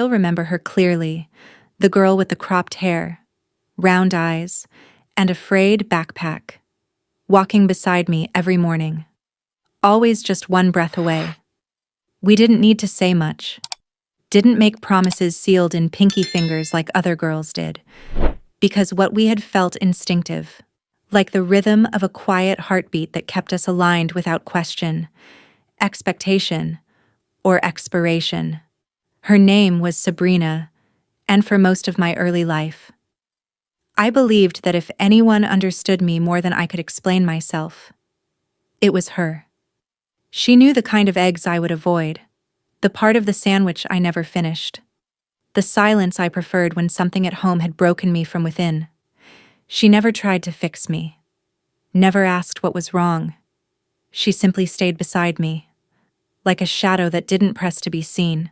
still remember her clearly, the girl with the cropped hair, round eyes, and a frayed backpack, walking beside me every morning, always just one breath away. We didn't need to say much, didn't make promises sealed in pinky fingers like other girls did, because what we had felt instinctive, like the rhythm of a quiet heartbeat that kept us aligned without question, expectation, or expiration. Her name was Sabrina, and for most of my early life, I believed that if anyone understood me more than I could explain myself, it was her. She knew the kind of eggs I would avoid, the part of the sandwich I never finished, the silence I preferred when something at home had broken me from within. She never tried to fix me, never asked what was wrong. She simply stayed beside me, like a shadow that didn't press to be seen,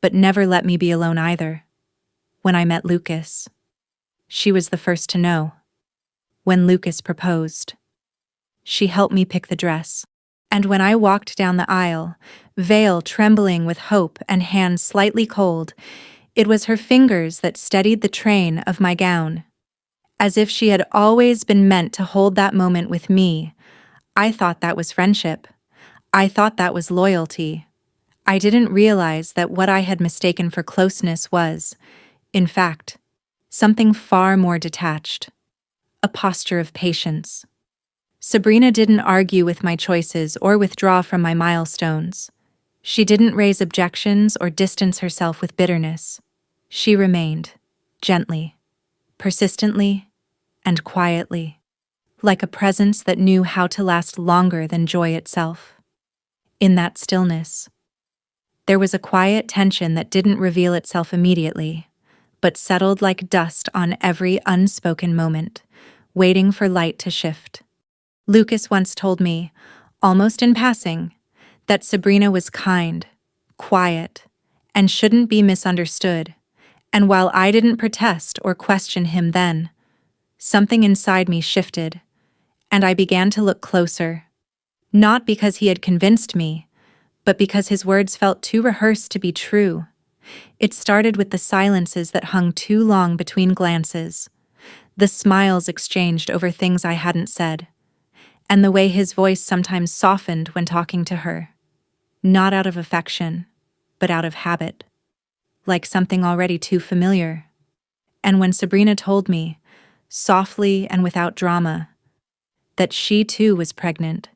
but never let me be alone either. When I met Lucas, she was the first to know. When Lucas proposed, she helped me pick the dress. And when I walked down the aisle, veil trembling with hope and hands slightly cold, it was her fingers that steadied the train of my gown. As if she had always been meant to hold that moment with me. I thought that was friendship. I thought that was loyalty. I didn't realize that what I had mistaken for closeness was, in fact, something far more detached. A posture of patience. Sabrina didn't argue with my choices or withdraw from my milestones. She didn't raise objections or distance herself with bitterness. She remained, gently, persistently, and quietly, like a presence that knew how to last longer than joy itself. In that stillness, there was a quiet tension that didn't reveal itself immediately, but settled like dust on every unspoken moment, waiting for light to shift. Lucas once told me, almost in passing, that Sabrina was kind, quiet, and shouldn't be misunderstood. And while I didn't protest or question him then, something inside me shifted, and I began to look closer. Not because he had convinced me, but because his words felt too rehearsed to be true. It started with the silences that hung too long between glances, the smiles exchanged over things I hadn't said, and the way his voice sometimes softened when talking to her. Not out of affection, but out of habit, like something already too familiar. And when Sabrina told me, softly and without drama, that she too was pregnant,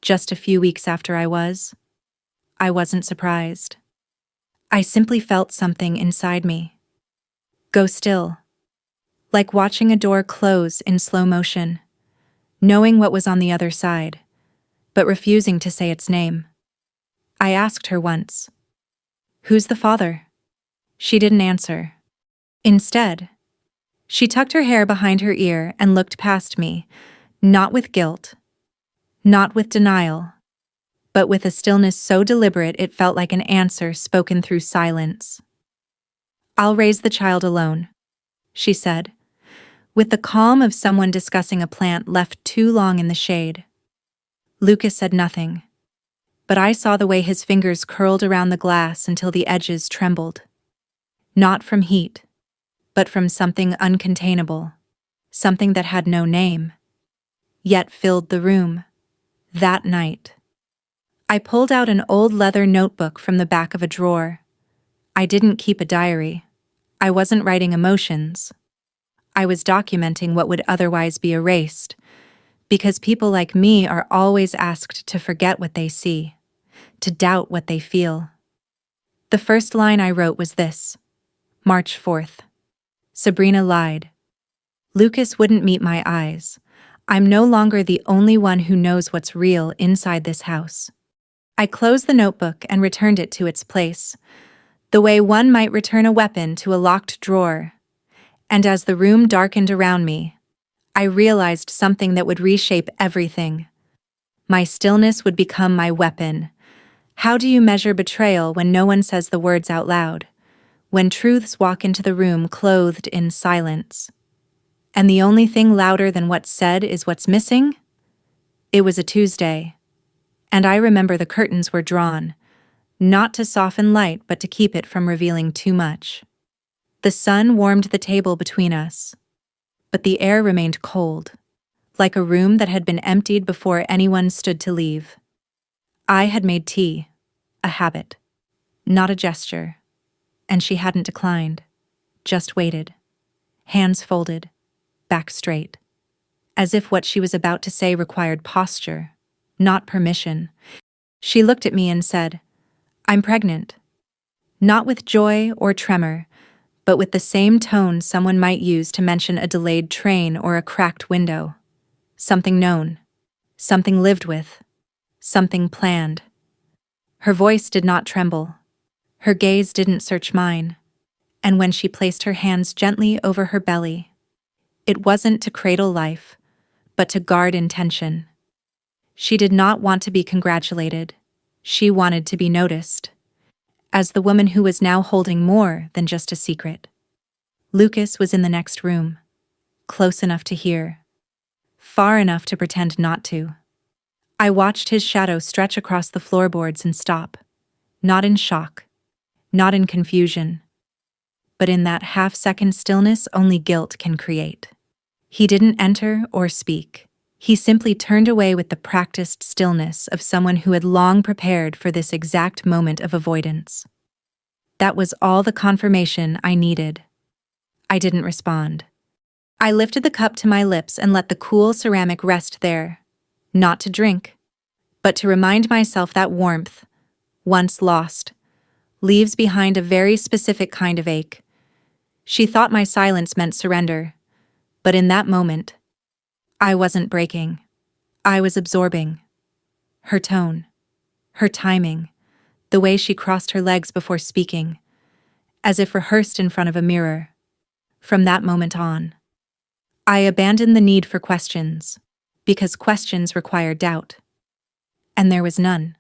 just a few weeks after I wasn't surprised. I simply felt something inside me go still, like watching a door close in slow motion, knowing what was on the other side, but refusing to say its name. I asked her once, "Who's the father?" She didn't answer. Instead, she tucked her hair behind her ear and looked past me, not with guilt, not with denial, but with a stillness so deliberate it felt like an answer spoken through silence. "I'll raise the child alone," she said, with the calm of someone discussing a plant left too long in the shade. Lucas said nothing, but I saw the way his fingers curled around the glass until the edges trembled. Not from heat, but from something uncontainable, something that had no name, yet filled the room. That night, I pulled out an old leather notebook from the back of a drawer. I didn't keep a diary. I wasn't writing emotions. I was documenting what would otherwise be erased, because people like me are always asked to forget what they see, to doubt what they feel. The first line I wrote was this: March 4th. Sabrina lied. Lucas wouldn't meet my eyes. I'm no longer the only one who knows what's real inside this house. I closed the notebook and returned it to its place, the way one might return a weapon to a locked drawer. And as the room darkened around me, I realized something that would reshape everything. My stillness would become my weapon. How do you measure betrayal when no one says the words out loud? When truths walk into the room clothed in silence. And the only thing louder than what's said is what's missing? It was a Tuesday, and I remember the curtains were drawn, not to soften light but to keep it from revealing too much. The sun warmed the table between us, but the air remained cold, like a room that had been emptied before anyone stood to leave. I had made tea, a habit, not a gesture, and she hadn't declined, just waited, hands folded, back straight, as if what she was about to say required posture, not permission. She looked at me and said, "I'm pregnant." Not with joy or tremor, but with the same tone someone might use to mention a delayed train or a cracked window. Something known, something lived with, something planned. Her voice did not tremble. Her gaze didn't search mine. And when she placed her hands gently over her belly, it wasn't to cradle life, but to guard intention. She did not want to be congratulated. She wanted to be noticed, as the woman who was now holding more than just a secret. Lucas was in the next room, close enough to hear, far enough to pretend not to. I watched his shadow stretch across the floorboards and stop, not in shock, not in confusion, but in that half-second stillness only guilt can create. He didn't enter or speak. He simply turned away with the practiced stillness of someone who had long prepared for this exact moment of avoidance. That was all the confirmation I needed. I didn't respond. I lifted the cup to my lips and let the cool ceramic rest there, not to drink, but to remind myself that warmth, once lost, leaves behind a very specific kind of ache. She thought my silence meant surrender, but in that moment, I wasn't breaking. I was absorbing. Her tone, her timing, the way she crossed her legs before speaking, as if rehearsed in front of a mirror. From that moment on, I abandoned the need for questions, because questions require doubt. And there was none.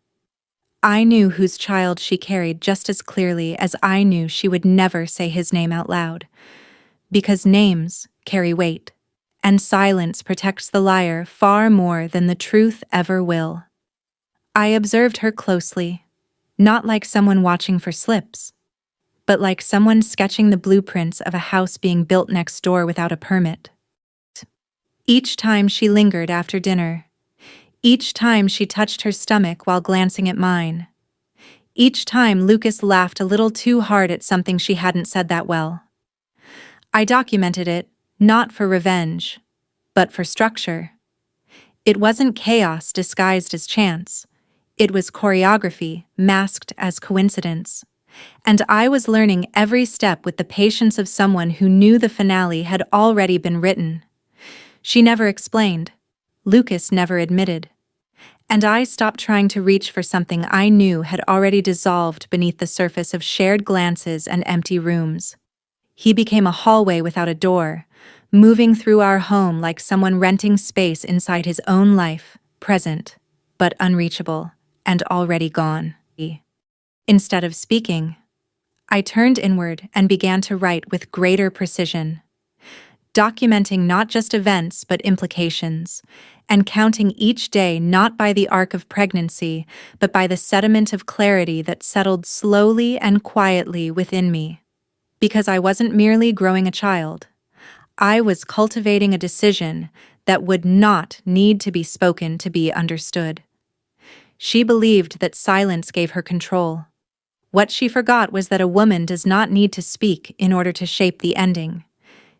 I knew whose child she carried just as clearly as I knew she would never say his name out loud, because names carry weight. And silence protects the liar far more than the truth ever will. I observed her closely, not like someone watching for slips, but like someone sketching the blueprints of a house being built next door without a permit. Each time she lingered after dinner, each time she touched her stomach while glancing at mine, each time Lucas laughed a little too hard at something she hadn't said that well. I documented it, not for revenge, but for structure. It wasn't chaos disguised as chance. It was choreography masked as coincidence. And I was learning every step with the patience of someone who knew the finale had already been written. She never explained. Lucas never admitted. And I stopped trying to reach for something I knew had already dissolved beneath the surface of shared glances and empty rooms. He became a hallway without a door, moving through our home like someone renting space inside his own life, present, but unreachable, and already gone. Instead of speaking, I turned inward and began to write with greater precision, documenting not just events but implications, and counting each day not by the arc of pregnancy, but by the sediment of clarity that settled slowly and quietly within me. Because I wasn't merely growing a child. I was cultivating a decision that would not need to be spoken to be understood. She believed that silence gave her control. What she forgot was that a woman does not need to speak in order to shape the ending.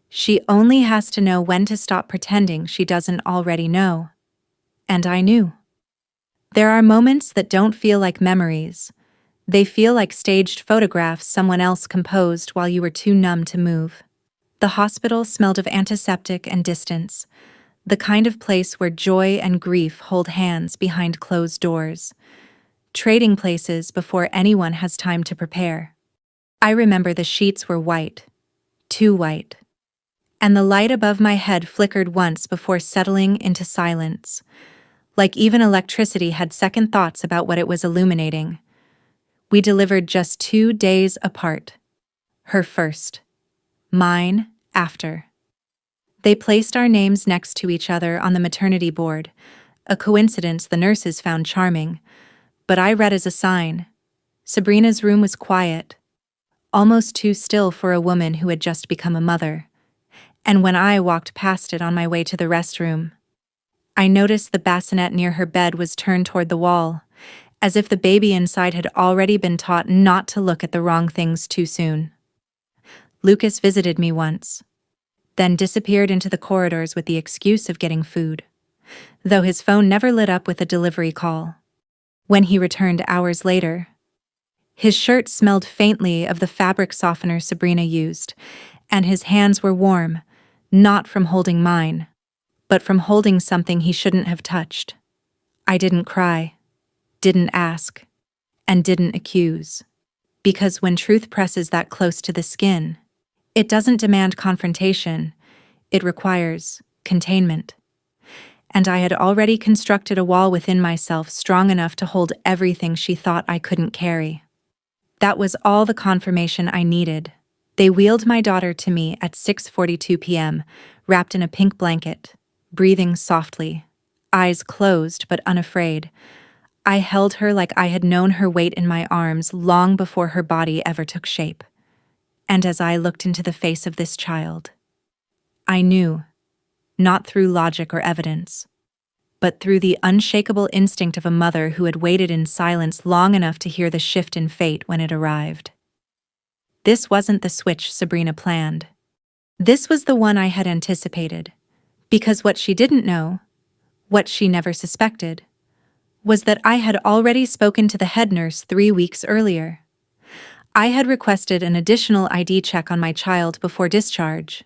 She only has to know when to stop pretending she doesn't already know. And I knew. There are moments that don't feel like memories. They feel like staged photographs someone else composed while you were too numb to move. The hospital smelled of antiseptic and distance, the kind of place where joy and grief hold hands behind closed doors, trading places before anyone has time to prepare. I remember the sheets were white, too white, and the light above my head flickered once before settling into silence, like even electricity had second thoughts about what it was illuminating. We delivered just 2 days apart. Her first. Mine after. They placed our names next to each other on the maternity board, a coincidence the nurses found charming, but I read as a sign. Sabrina's room was quiet, almost too still for a woman who had just become a mother. And when I walked past it on my way to the restroom, I noticed the bassinet near her bed was turned toward the wall, as if the baby inside had already been taught not to look at the wrong things too soon. Lucas visited me once, then disappeared into the corridors with the excuse of getting food, though his phone never lit up with a delivery call. When he returned hours later, his shirt smelled faintly of the fabric softener Sabrina used, and his hands were warm, not from holding mine, but from holding something he shouldn't have touched. I didn't cry, didn't ask, and didn't accuse. Because when truth presses that close to the skin, it doesn't demand confrontation, it requires containment. And I had already constructed a wall within myself strong enough to hold everything she thought I couldn't carry. That was all the confirmation I needed. They wheeled my daughter to me at 6:42 p.m., wrapped in a pink blanket, breathing softly, eyes closed but unafraid. I held her like I had known her weight in my arms long before her body ever took shape. And as I looked into the face of this child, I knew, not through logic or evidence, but through the unshakable instinct of a mother who had waited in silence long enough to hear the shift in fate when it arrived. This wasn't the switch Sabrina planned. This was the one I had anticipated, because what she didn't know, what she never suspected, was that I had already spoken to the head nurse 3 weeks earlier. I had requested an additional ID check on my child before discharge,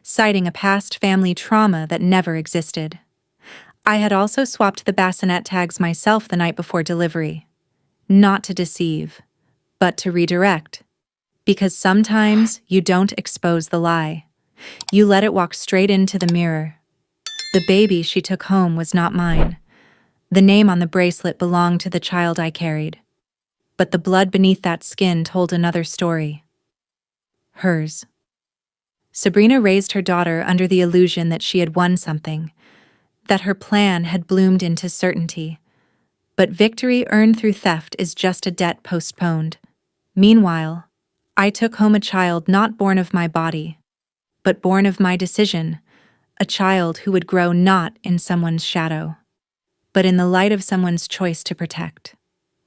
citing a past family trauma that never existed. I had also swapped the bassinet tags myself the night before delivery, not to deceive, but to redirect. Because sometimes you don't expose the lie. You let it walk straight into the mirror. The baby she took home was not mine. The name on the bracelet belonged to the child I carried. But the blood beneath that skin told another story. Hers. Sabrina raised her daughter under the illusion that she had won something, that her plan had bloomed into certainty. But victory earned through theft is just a debt postponed. Meanwhile, I took home a child not born of my body, but born of my decision, a child who would grow not in someone's shadow, but in the light of someone's choice to protect,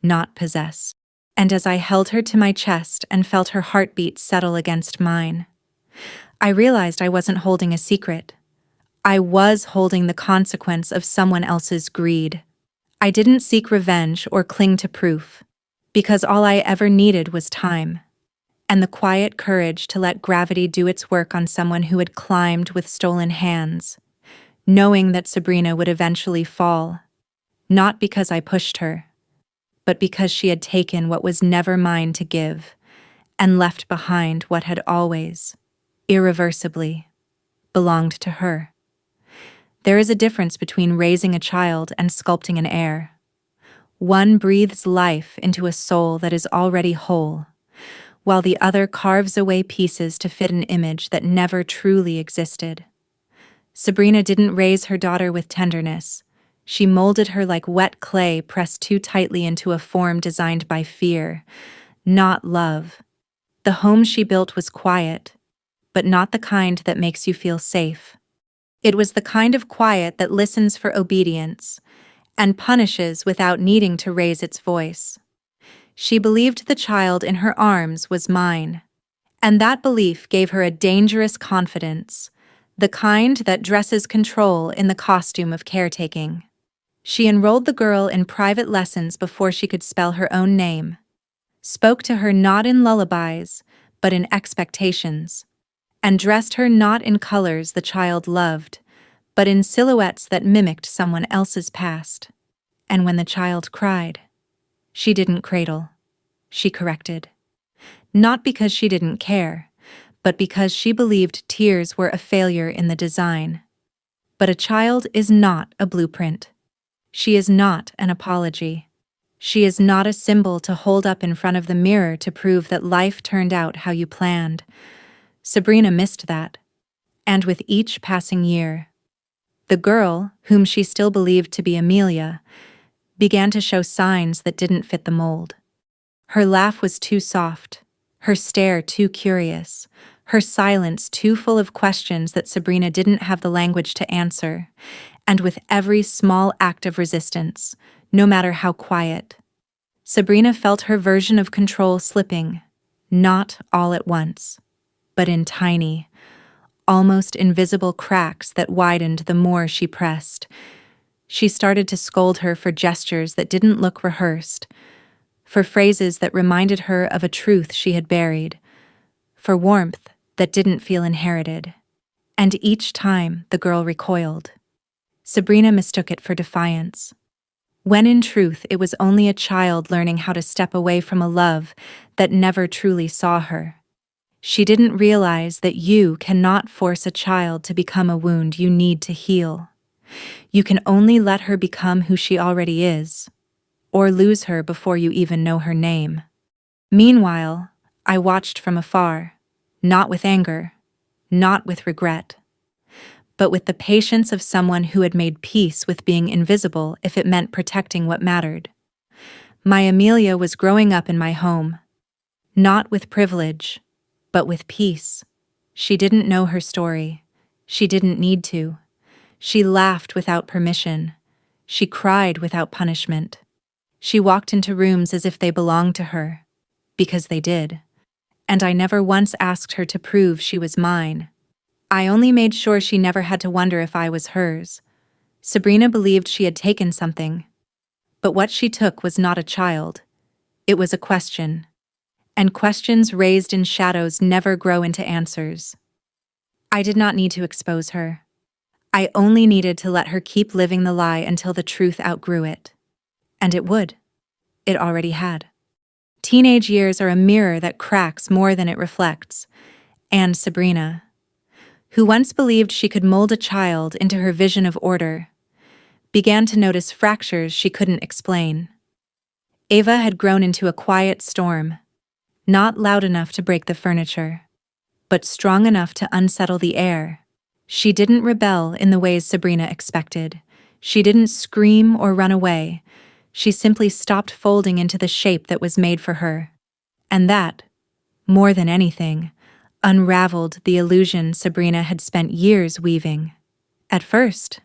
not possess. And as I held her to my chest and felt her heartbeat settle against mine, I realized I wasn't holding a secret. I was holding the consequence of someone else's greed. I didn't seek revenge or cling to proof, because all I ever needed was time, and the quiet courage to let gravity do its work on someone who had climbed with stolen hands, knowing that Sabrina would eventually fall, not because I pushed her, but because she had taken what was never mine to give, and left behind what had always, irreversibly, belonged to her. There is a difference between raising a child and sculpting an heir. One breathes life into a soul that is already whole, while the other carves away pieces to fit an image that never truly existed. Sabrina didn't raise her daughter with tenderness. She molded her like wet clay pressed too tightly into a form designed by fear, not love. The home she built was quiet, but not the kind that makes you feel safe. It was the kind of quiet that listens for obedience and punishes without needing to raise its voice. She believed the child in her arms was mine, and that belief gave her a dangerous confidence, the kind that dresses control in the costume of caretaking. She enrolled the girl in private lessons before she could spell her own name, spoke to her not in lullabies, but in expectations, and dressed her not in colors the child loved, but in silhouettes that mimicked someone else's past. And when the child cried, she didn't cradle, she corrected. Not because she didn't care, but because she believed tears were a failure in the design. But a child is not a blueprint. She is not an apology. She is not a symbol to hold up in front of the mirror to prove that life turned out how you planned. Sabrina missed that. And with each passing year, the girl, whom she still believed to be Amelia, began to show signs that didn't fit the mold. Her laugh was too soft, her stare too curious, her silence too full of questions that Sabrina didn't have the language to answer, and with every small act of resistance, no matter how quiet, Sabrina felt her version of control slipping, not all at once, but in tiny, almost invisible cracks that widened the more she pressed. She started to scold her for gestures that didn't look rehearsed, for phrases that reminded her of a truth she had buried, for warmth that didn't feel inherited. And each time the girl recoiled, Sabrina mistook it for defiance, when in truth it was only a child learning how to step away from a love that never truly saw her. She didn't realize that you cannot force a child to become a wound you need to heal. You can only let her become who she already is, or lose her before you even know her name. Meanwhile, I watched from afar, not with anger, not with regret, but with the patience of someone who had made peace with being invisible if it meant protecting what mattered. My Amelia was growing up in my home, not with privilege, but with peace. She didn't know her story. She didn't need to. She laughed without permission. She cried without punishment. She walked into rooms as if they belonged to her, because they did. And I never once asked her to prove she was mine. I only made sure she never had to wonder if I was hers. Sabrina believed she had taken something, but what she took was not a child. It was a question. And questions raised in shadows never grow into answers. I did not need to expose her. I only needed to let her keep living the lie until the truth outgrew it. And it would. It already had. Teenage years are a mirror that cracks more than it reflects. And Sabrina, who once believed she could mold a child into her vision of order, began to notice fractures she couldn't explain. Ava had grown into a quiet storm, not loud enough to break the furniture, but strong enough to unsettle the air. She didn't rebel in the ways Sabrina expected. She didn't scream or run away. She simply stopped folding into the shape that was made for her. And that, more than anything, unraveled the illusion Sabrina had spent years weaving. At first,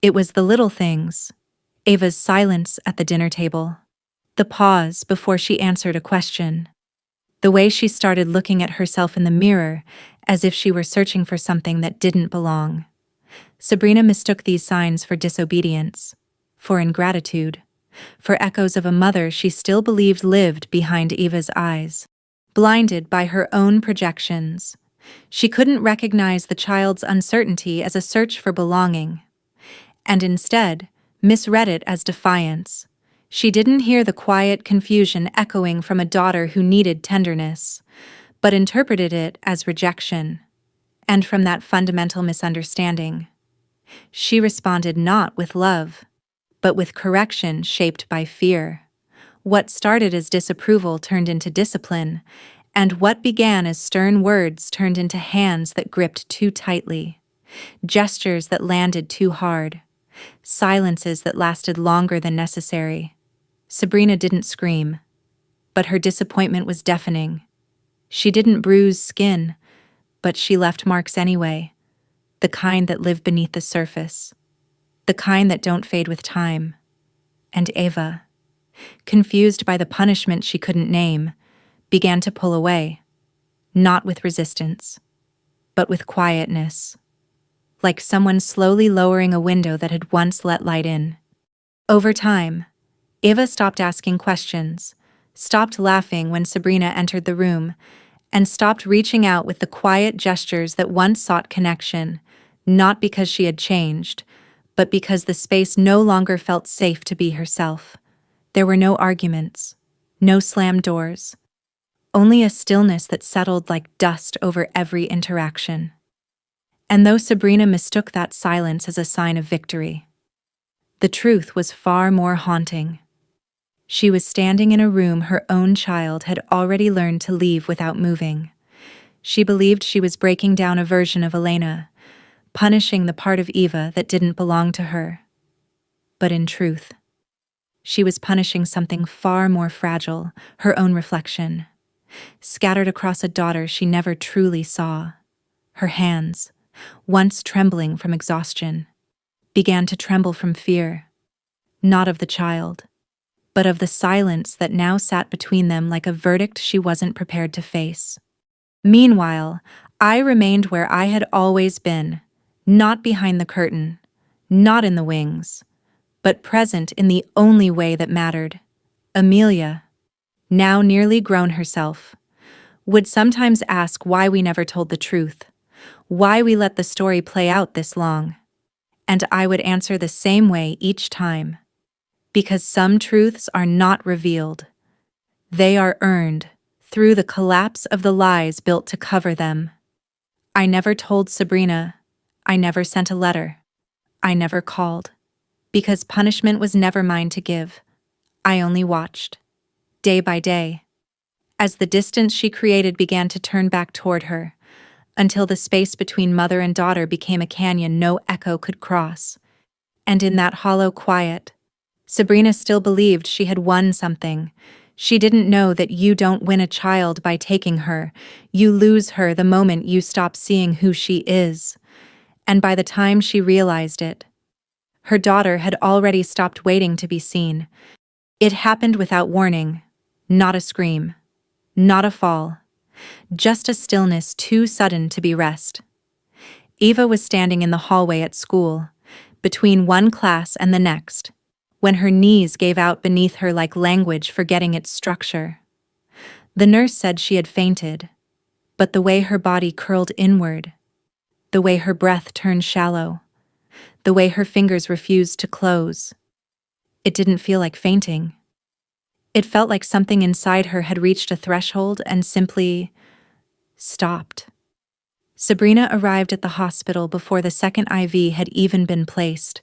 it was the little things: Ava's silence at the dinner table, the pause before she answered a question, the way she started looking at herself in the mirror as if she were searching for something that didn't belong. Sabrina mistook these signs for disobedience, for ingratitude, for echoes of a mother she still believed lived behind Ava's eyes. Blinded by her own projections, she couldn't recognize the child's uncertainty as a search for belonging, and instead misread it as defiance. She didn't hear the quiet confusion echoing from a daughter who needed tenderness, but interpreted it as rejection. And from that fundamental misunderstanding, she responded not with love, but with correction shaped by fear. What started as disapproval turned into discipline, and what began as stern words turned into hands that gripped too tightly, gestures that landed too hard, silences that lasted longer than necessary. Sabrina didn't scream, but her disappointment was deafening. She didn't bruise skin, but she left marks anyway, the kind that live beneath the surface, the kind that don't fade with time. And Ava, confused by the punishment she couldn't name, began to pull away, not with resistance, but with quietness, like someone slowly lowering a window that had once let light in. Over time, Ava stopped asking questions, stopped laughing when Sabrina entered the room, and stopped reaching out with the quiet gestures that once sought connection, not because she had changed, but because the space no longer felt safe to be herself. There were no arguments, no slammed doors, only a stillness that settled like dust over every interaction. And though Sabrina mistook that silence as a sign of victory, the truth was far more haunting. She was standing in a room her own child had already learned to leave without moving. She believed she was breaking down a version of Elena, punishing the part of Eva that didn't belong to her. But in truth, she was punishing something far more fragile, her own reflection, scattered across a daughter she never truly saw. Her hands, once trembling from exhaustion, began to tremble from fear, not of the child, but of the silence that now sat between them like a verdict she wasn't prepared to face. Meanwhile, I remained where I had always been, not behind the curtain, not in the wings, but present in the only way that mattered. Amelia, now nearly grown herself, would sometimes ask why we never told the truth, why we let the story play out this long. And I would answer the same way each time. Because some truths are not revealed. They are earned through the collapse of the lies built to cover them. I never told Sabrina. I never sent a letter. I never called. Because punishment was never mine to give. I only watched, day by day, as the distance she created began to turn back toward her, until the space between mother and daughter became a canyon no echo could cross. And in that hollow quiet, Sabrina still believed she had won something. She didn't know that you don't win a child by taking her. You lose her the moment you stop seeing who she is. And by the time she realized it, her daughter had already stopped waiting to be seen. It happened without warning. Not a scream. Not a fall. Just a stillness too sudden to be rest. Eva was standing in the hallway at school, between one class and the next, when her knees gave out beneath her like language forgetting its structure. The nurse said she had fainted, but the way her body curled inward, the way her breath turned shallow, the way her fingers refused to close, it didn't feel like fainting. It felt like something inside her had reached a threshold and simply stopped. Sabrina arrived at the hospital before the second IV had even been placed,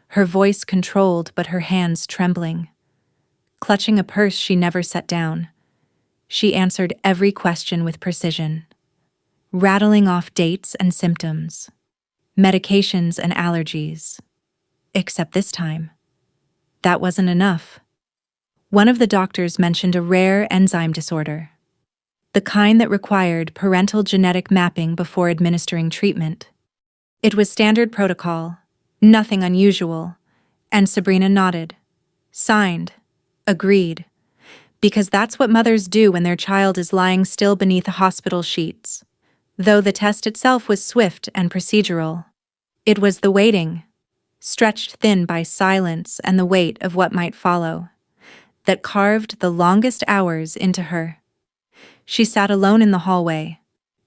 her voice controlled but her hands trembling. Clutching a purse she never set down, she answered every question with precision, rattling off dates and symptoms, medications and allergies. Except this time, that wasn't enough. One of the doctors mentioned a rare enzyme disorder, the kind that required parental genetic mapping before administering treatment. It was standard protocol, nothing unusual, and Sabrina nodded, signed, agreed, because that's what mothers do when their child is lying still beneath hospital sheets. Though the test itself was swift and procedural, it was the waiting, stretched thin by silence and the weight of what might follow, that carved the longest hours into her. She sat alone in the hallway,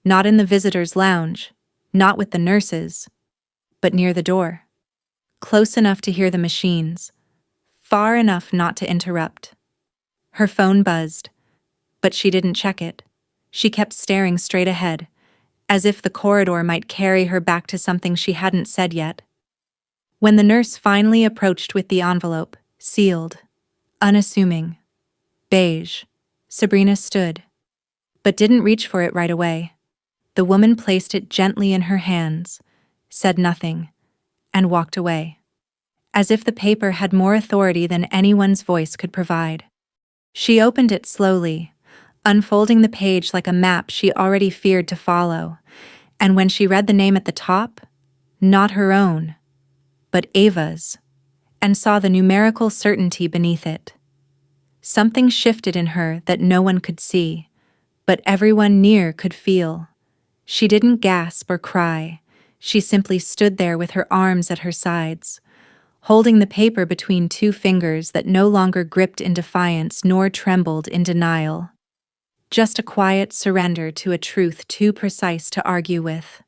not in the visitors' lounge, not with the nurses, but near the door, close enough to hear the machines, far enough not to interrupt. Her phone buzzed, but she didn't check it. She kept staring straight ahead, as if the corridor might carry her back to something she hadn't said yet. When the nurse finally approached with the envelope, sealed, unassuming, beige, Sabrina stood, but didn't reach for it right away. The woman placed it gently in her hands, said nothing, and walked away, as if the paper had more authority than anyone's voice could provide. She opened it slowly, unfolding the page like a map she already feared to follow, and when she read the name at the top, not her own, but Ava's, and saw the numerical certainty beneath it, something shifted in her that no one could see, but everyone near could feel. She didn't gasp or cry. She simply stood there with her arms at her sides, holding the paper between two fingers that no longer gripped in defiance nor trembled in denial. Just a quiet surrender to a truth too precise to argue with.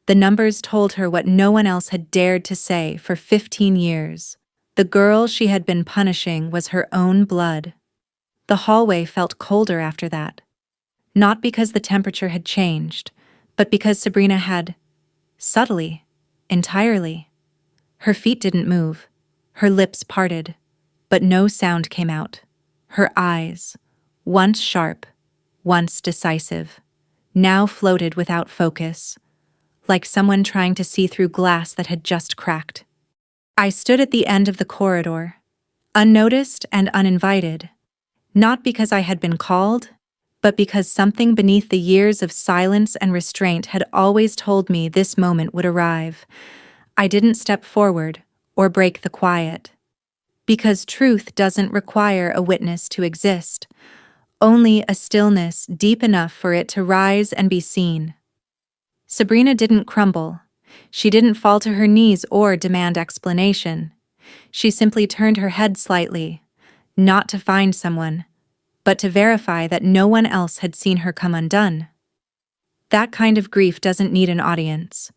The numbers told her what no one else had dared to say for 15 years. The girl she had been punishing was her own blood. The hallway felt colder after that. Not because the temperature had changed, but because Sabrina had, subtly, entirely. Her feet didn't move, her lips parted, but no sound came out. Her eyes, once sharp, once decisive, now floated without focus, like someone trying to see through glass that had just cracked. I stood at the end of the corridor, unnoticed and uninvited, not because I had been called, but because something beneath the years of silence and restraint had always told me this moment would arrive. I didn't step forward or break the quiet. Because truth doesn't require a witness to exist, only a stillness deep enough for it to rise and be seen. Sabrina didn't crumble. She didn't fall to her knees or demand explanation. She simply turned her head slightly, not to find someone, but to verify that no one else had seen her come undone. That kind of grief doesn't need an audience.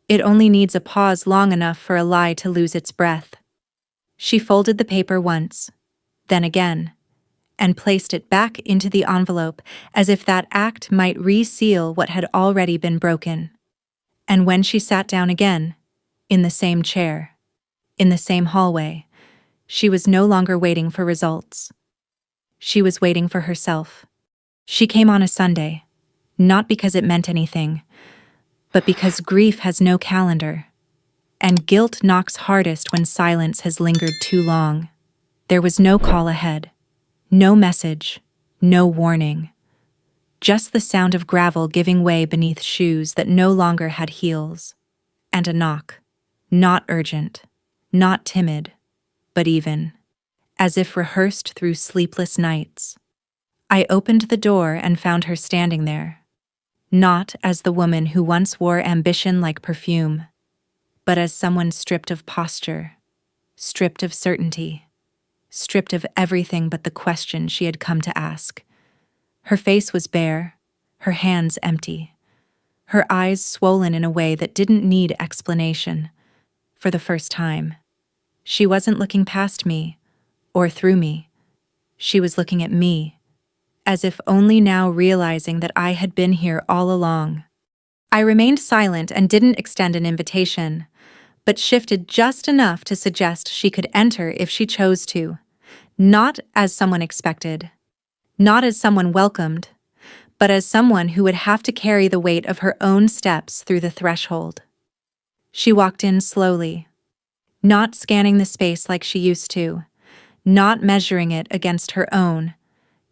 It only needs a pause long enough for a lie to lose its breath. She folded the paper once, then again, and placed it back into the envelope as if that act might reseal what had already been broken. And when she sat down again, in the same chair, in the same hallway, she was no longer waiting for results. She was waiting for herself. She came on a Sunday, not because it meant anything, but because grief has no calendar, and guilt knocks hardest when silence has lingered too long. There was no call ahead, no message, no warning. Just the sound of gravel giving way beneath shoes that no longer had heels. And a knock. Not urgent, not timid, but even, as if rehearsed through sleepless nights. I opened the door and found her standing there. Not as the woman who once wore ambition like perfume, but as someone stripped of posture, stripped of certainty, stripped of everything but the question she had come to ask. Her face was bare, her hands empty, her eyes swollen in a way that didn't need explanation. For the first time, she wasn't looking past me or through me. She was looking at me, as if only now realizing that I had been here all along. I remained silent and didn't extend an invitation, but shifted just enough to suggest she could enter if she chose to, not as someone expected, not as someone welcomed, but as someone who would have to carry the weight of her own steps through the threshold. She walked in slowly, not scanning the space like she used to, not measuring it against her own,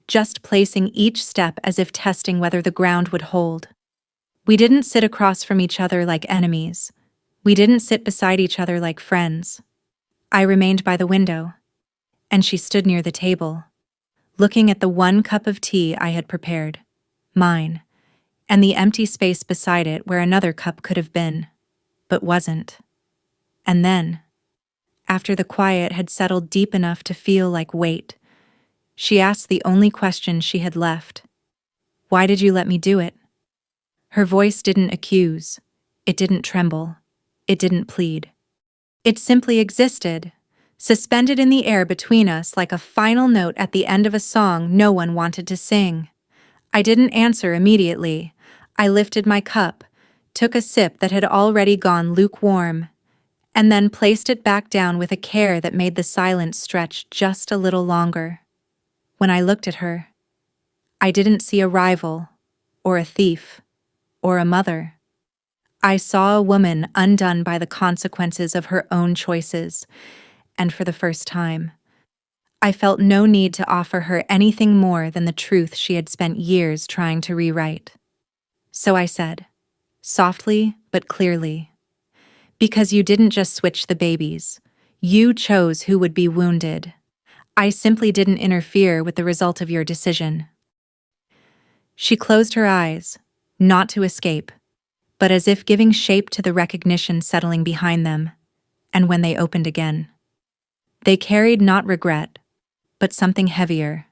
just placing each step as if testing whether the ground would hold. We didn't sit across from each other like enemies. We didn't sit beside each other like friends. I remained by the window, and she stood near the table, looking at the one cup of tea I had prepared, mine, and the empty space beside it where another cup could have been, but wasn't. And then, after the quiet had settled deep enough to feel like weight, she asked the only question she had left. "Why did you let me do it?" Her voice didn't accuse. It didn't tremble. It didn't plead. It simply existed, suspended in the air between us like a final note at the end of a song no one wanted to sing. I didn't answer immediately. I lifted my cup, took a sip that had already gone lukewarm, and then placed it back down with a care that made the silence stretch just a little longer. When I looked at her, I didn't see a rival, or a thief, or a mother. I saw a woman undone by the consequences of her own choices, and for the first time, I felt no need to offer her anything more than the truth she had spent years trying to rewrite. So I said, softly but clearly, "Because you didn't just switch the babies. You chose who would be wounded. I simply didn't interfere with the result of your decision." She closed her eyes, not to escape, but as if giving shape to the recognition settling behind them, and when they opened again, they carried not regret, but something heavier,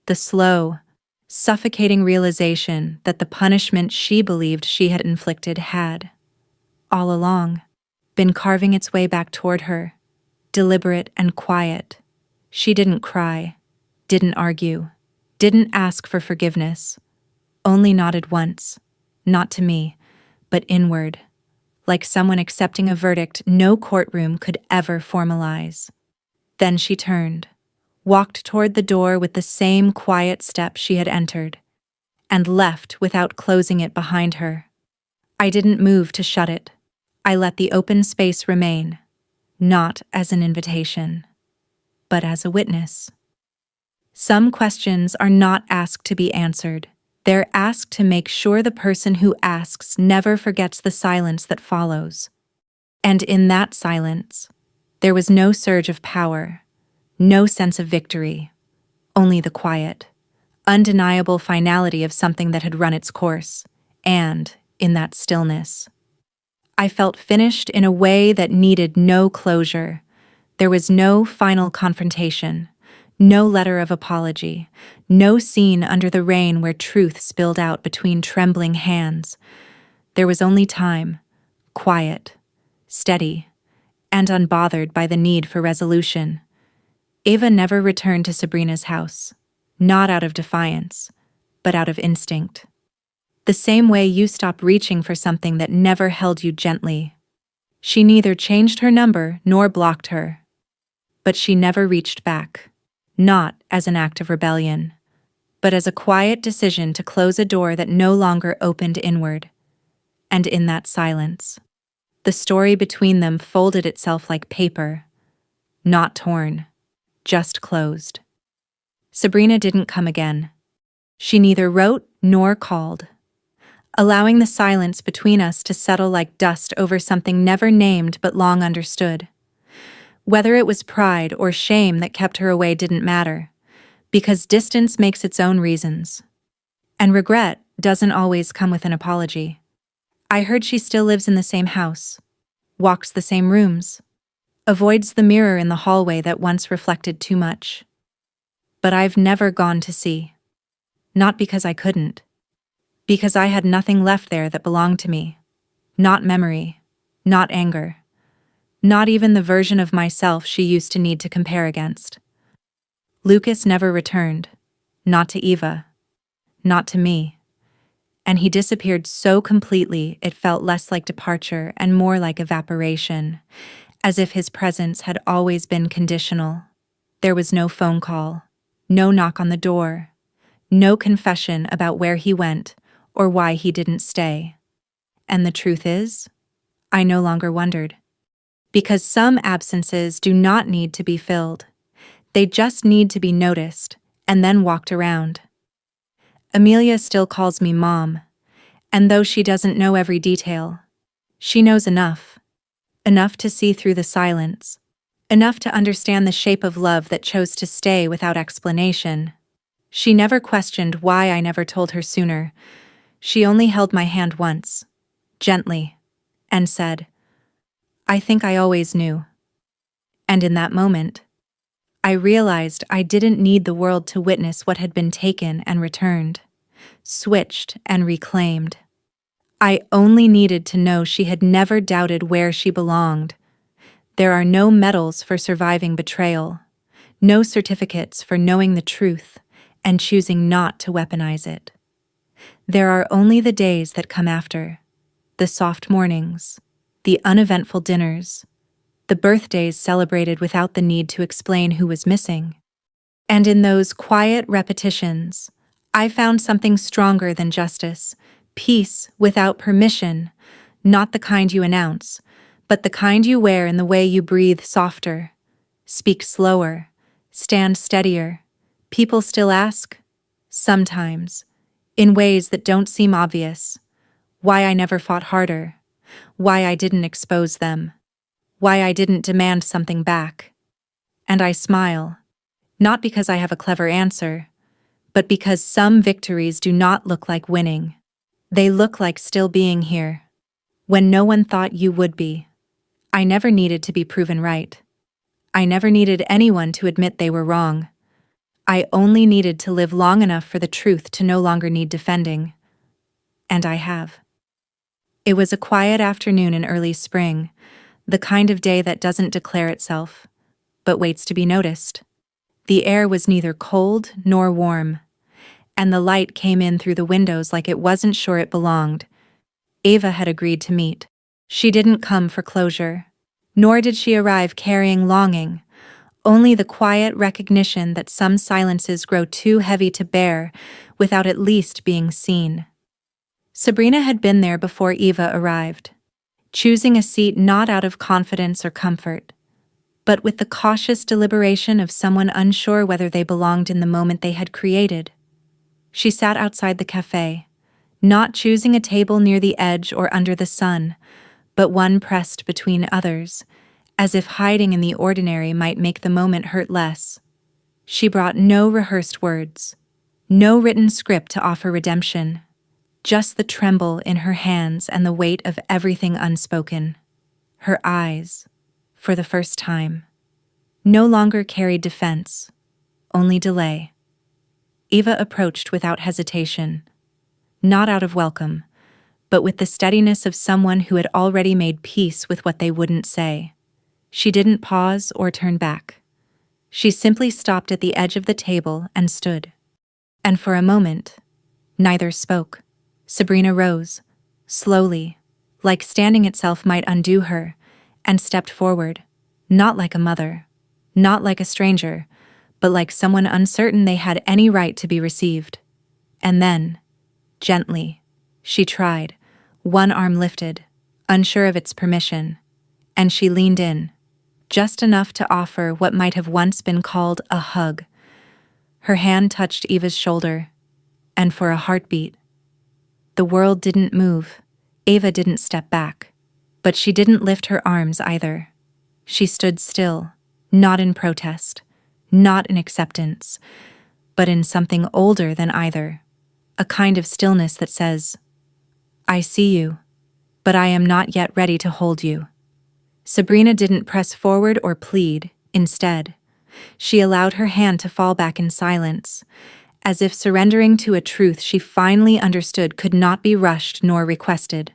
the slow, suffocating realization that the punishment she believed she had inflicted had, all along, been carving its way back toward her, deliberate and quiet. She didn't cry, didn't argue, didn't ask for forgiveness, only nodded once, not to me, but inward, like someone accepting a verdict no courtroom could ever formalize. Then she turned, walked toward the door with the same quiet step she had entered, and left without closing it behind her. I didn't move to shut it. I let the open space remain, not as an invitation, but as a witness. Some questions are not asked to be answered. They're asked to make sure the person who asks never forgets the silence that follows. And in that silence, there was no surge of power, no sense of victory, only the quiet, undeniable finality of something that had run its course. And, in that stillness, I felt finished in a way that needed no closure. There was no final confrontation, no letter of apology, no scene under the rain where truth spilled out between trembling hands. There was only time, quiet, steady, and unbothered by the need for resolution. Ava never returned to Sabrina's house, not out of defiance, but out of instinct. The same way you stop reaching for something that never held you gently. She neither changed her number nor blocked her. But she never reached back, not as an act of rebellion, but as a quiet decision to close a door that no longer opened inward. And in that silence, the story between them folded itself like paper, not torn, just closed. Sabrina didn't come again. She neither wrote nor called, allowing the silence between us to settle like dust over something never named but long understood. Whether it was pride or shame that kept her away didn't matter, because distance makes its own reasons. And regret doesn't always come with an apology. I heard she still lives in the same house, walks the same rooms, avoids the mirror in the hallway that once reflected too much. But I've never gone to see. Not because I couldn't. Because I had nothing left there that belonged to me. Not memory, not anger. Not even the version of myself she used to need to compare against. Lucas never returned. Not to Eva. Not to me. And he disappeared so completely it felt less like departure and more like evaporation, as if his presence had always been conditional. There was no phone call, no knock on the door, no confession about where he went or why he didn't stay. And the truth is, I no longer wondered. Because some absences do not need to be filled. They just need to be noticed and then walked around. Amelia still calls me Mom, and though she doesn't know every detail, she knows enough. Enough to see through the silence. Enough to understand the shape of love that chose to stay without explanation. She never questioned why I never told her sooner. She only held my hand once, gently, and said, "I think I always knew." And in that moment, I realized I didn't need the world to witness what had been taken and returned, switched and reclaimed. I only needed to know she had never doubted where she belonged. There are no medals for surviving betrayal, no certificates for knowing the truth and choosing not to weaponize it. There are only the days that come after, the soft mornings, the uneventful dinners, the birthdays celebrated without the need to explain who was missing. And in those quiet repetitions, I found something stronger than justice, peace without permission, not the kind you announce, but the kind you wear in the way you breathe softer, speak slower, stand steadier. People still ask, sometimes, in ways that don't seem obvious, why I never fought harder, why I didn't expose them, why I didn't demand something back. And I smile, not because I have a clever answer, but because some victories do not look like winning. They look like still being here, when no one thought you would be. I never needed to be proven right. I never needed anyone to admit they were wrong. I only needed to live long enough for the truth to no longer need defending. And I have. It was a quiet afternoon in early spring, the kind of day that doesn't declare itself, but waits to be noticed. The air was neither cold nor warm, and the light came in through the windows like it wasn't sure it belonged. Ava had agreed to meet. She didn't come for closure, nor did she arrive carrying longing, only the quiet recognition that some silences grow too heavy to bear without at least being seen. Sabrina had been there before Eva arrived, choosing a seat not out of confidence or comfort, but with the cautious deliberation of someone unsure whether they belonged in the moment they had created. She sat outside the cafe, not choosing a table near the edge or under the sun, but one pressed between others, as if hiding in the ordinary might make the moment hurt less. She brought no rehearsed words, no written script to offer redemption, just the tremble in her hands and the weight of everything unspoken. Her eyes, for the first time, no longer carried defense, only delay. Eva approached without hesitation, not out of welcome, but with the steadiness of someone who had already made peace with what they wouldn't say. She didn't pause or turn back. She simply stopped at the edge of the table and stood. And for a moment, neither spoke. Sabrina rose, slowly, like standing itself might undo her, and stepped forward, not like a mother, not like a stranger, but like someone uncertain they had any right to be received. And then, gently, she tried, one arm lifted, unsure of its permission, and she leaned in, just enough to offer what might have once been called a hug. Her hand touched Eva's shoulder, and for a heartbeat, the world didn't move. Eva didn't step back, but she didn't lift her arms either. She stood still, not in protest, not in acceptance, but in something older than either, a kind of stillness that says, "I see you, but I am not yet ready to hold you." Sabrina didn't press forward or plead. Instead, she allowed her hand to fall back in silence, as if surrendering to a truth she finally understood could not be rushed nor requested.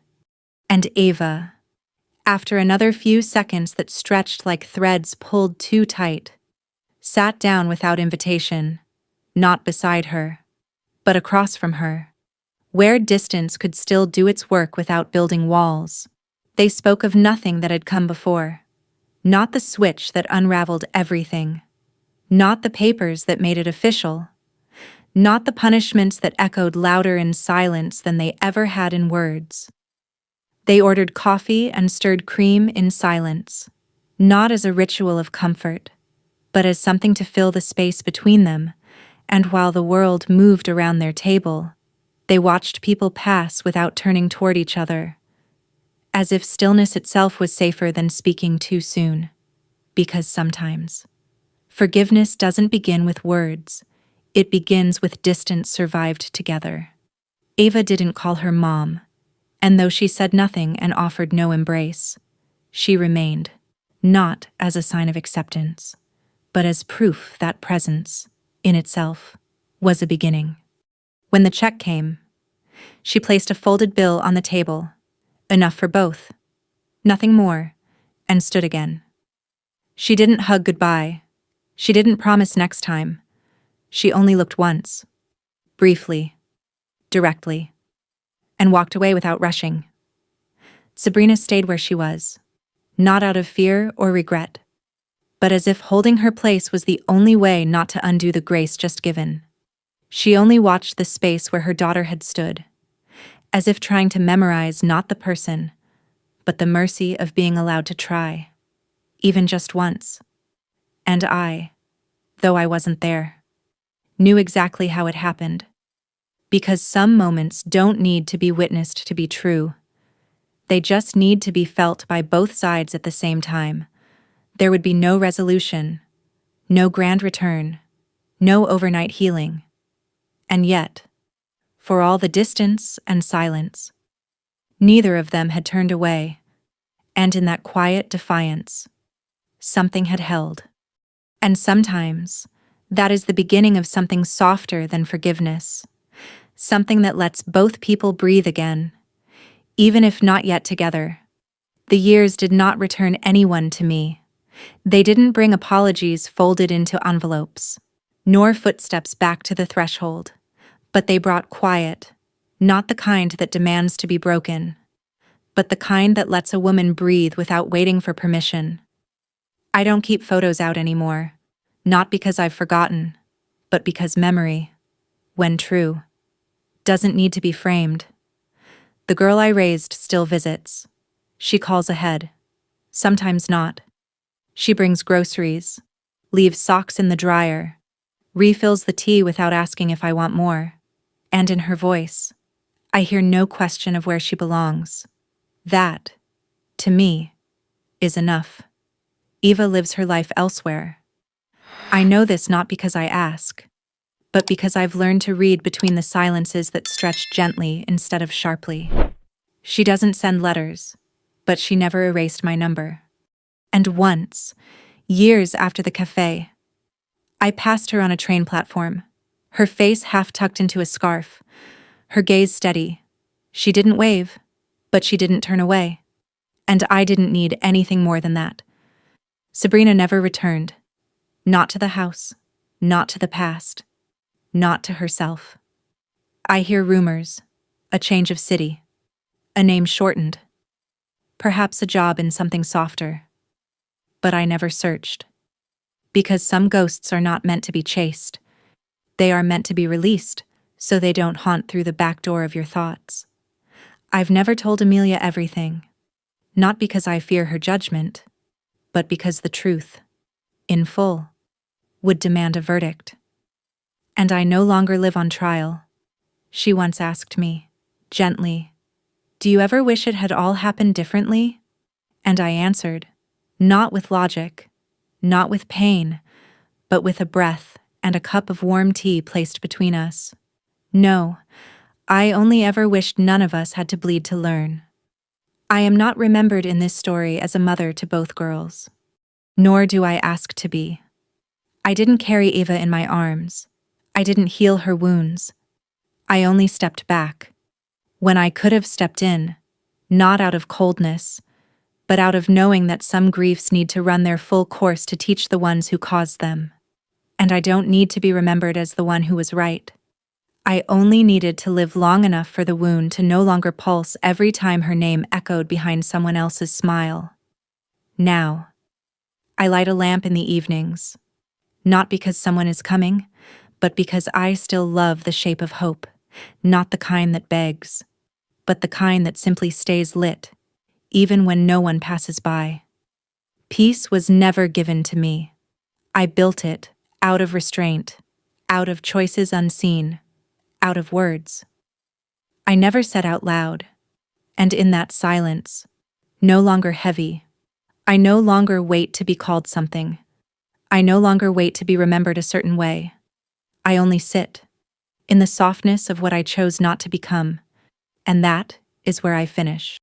And Eva, after another few seconds that stretched like threads pulled too tight, sat down without invitation, not beside her, but across from her, where distance could still do its work without building walls. They spoke of nothing that had come before, not the switch that unraveled everything, not the papers that made it official, not the punishments that echoed louder in silence than they ever had in words. They ordered coffee and stirred cream in silence, not as a ritual of comfort, but as something to fill the space between them, and while the world moved around their table, they watched people pass without turning toward each other, as if stillness itself was safer than speaking too soon. Because sometimes, forgiveness doesn't begin with words, it begins with distance survived together. Eva didn't call her mom, and though she said nothing and offered no embrace, she remained, not as a sign of acceptance, but as proof that presence, in itself, was a beginning. When the check came, she placed a folded bill on the table, enough for both, nothing more, and stood again. She didn't hug goodbye. She didn't promise next time. She only looked once, briefly, directly, and walked away without rushing. Sabrina stayed where she was, not out of fear or regret, but as if holding her place was the only way not to undo the grace just given. She only watched the space where her daughter had stood, as if trying to memorize not the person, but the mercy of being allowed to try, even just once. And I, though I wasn't there, knew exactly how it happened. Because some moments don't need to be witnessed to be true. They just need to be felt by both sides at the same time. There would be no resolution, no grand return, no overnight healing. And yet, for all the distance and silence, neither of them had turned away, and in that quiet defiance, something had held. And sometimes, that is the beginning of something softer than forgiveness, something that lets both people breathe again, even if not yet together. The years did not return anyone to me. They didn't bring apologies folded into envelopes, nor footsteps back to the threshold, but they brought quiet, not the kind that demands to be broken, but the kind that lets a woman breathe without waiting for permission. I don't keep photos out anymore, not because I've forgotten, but because memory, when true, doesn't need to be framed. The girl I raised still visits. She calls ahead, sometimes not. She brings groceries, leaves socks in the dryer, refills the tea without asking if I want more. And in her voice, I hear no question of where she belongs. That, to me, is enough. Eva lives her life elsewhere. I know this not because I ask, but because I've learned to read between the silences that stretch gently instead of sharply. She doesn't send letters, but she never erased my number. And once, years after the cafe, I passed her on a train platform, her face half tucked into a scarf, her gaze steady. She didn't wave, but she didn't turn away. And I didn't need anything more than that. Sabrina never returned. Not to the house, not to the past, not to herself. I hear rumors, a change of city, a name shortened, perhaps a job in something softer. But I never searched. Because some ghosts are not meant to be chased. They are meant to be released, so they don't haunt through the back door of your thoughts. I've never told Amelia everything, not because I fear her judgment, but because the truth, in full, would demand a verdict. And I no longer live on trial. She once asked me, gently, "Do you ever wish it had all happened differently?" And I answered, not with logic, not with pain, but with a breath and a cup of warm tea placed between us. No, I only ever wished none of us had to bleed to learn. I am not remembered in this story as a mother to both girls. Nor do I ask to be. I didn't carry Eva in my arms. I didn't heal her wounds. I only stepped back, when I could have stepped in, not out of coldness, but out of knowing that some griefs need to run their full course to teach the ones who caused them. And I don't need to be remembered as the one who was right. I only needed to live long enough for the wound to no longer pulse every time her name echoed behind someone else's smile. Now, I light a lamp in the evenings, not because someone is coming, but because I still love the shape of hope, not the kind that begs, but the kind that simply stays lit, even when no one passes by. Peace was never given to me. I built it out of restraint, out of choices unseen, out of words. I never said out loud, and in that silence, no longer heavy, I no longer wait to be called something. I no longer wait to be remembered a certain way. I only sit, in the softness of what I chose not to become, and that is where I finish.